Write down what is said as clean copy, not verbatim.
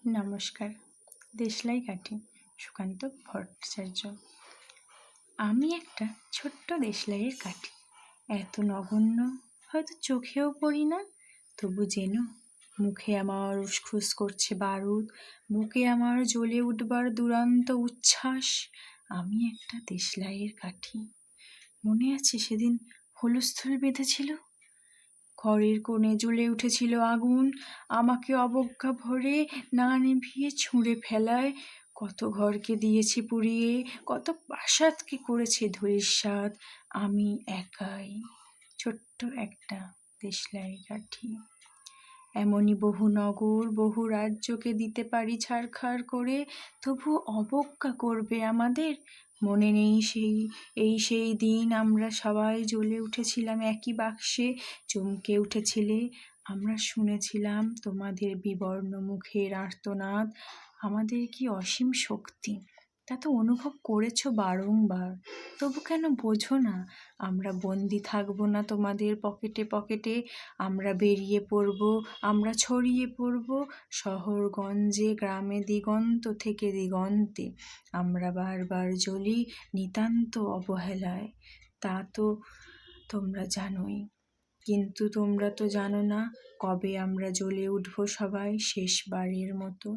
নমস্কার। দেশলাই কাঠি সুকান্ত ভট্টাচার্য। আমি একটা ছোট্ট দেশলাইয়ের কাঠি, এত নগণ্য হয়তো চোখেও পড়ি না, তবু যেন মুখে আমার উসখুস করছে বারুদ, বুকে আমার জ্বলে উঠবার দুরন্ত উচ্ছ্বাস। আমি একটা দেশলাইয়ের কাঠি। মনে আছে সেদিন হুলস্থুল বেঁধেছিল, ঘরের কোণে জ্বলে উঠেছিল আগুন, আমাকে অবজ্ঞা ভরে না নিভিয়ে ছুঁড়ে ফেলায়। কত ঘরকে দিয়েছি পুড়িয়ে, কত প্রাসাদকে করেছে ধূলিসাৎ, আমি একাই ছোট্ট একটা দেশলাই কাঠি। এমনই বহু নগর বহু রাজ্যকে দিতে পারি ছারখার করে, তবু অবজ্ঞা করবে আমাদের। মনে নেই সেই দিন আমরা সবাই জ্বলে উঠেছিলাম একই বাক্সে, চমকে উঠেছিলে, আমরা শুনেছিলাম তোমাদের বিবর্ণ মুখের আর্তনাদ। আমাদের কি অসীম শক্তি তা তো অনুভব করেছো বারংবার, তবু কেন বোঝো না? আমরা বন্দি থাকবো না তোমাদের পকেটে পকেটে, আমরা বেরিয়ে পড়বো, আমরা ছড়িয়ে পড়বো শহরগঞ্জে গ্রামে দিগন্ত থেকে দিগন্তে। আমরা বারবার জ্বলি নিতান্ত অবহেলায়, তা তো তোমরা জানোই, কিন্তু তোমরা তো জানো না কবে আমরা জ্বলে উঠবো সবাই শেষবারের মতো।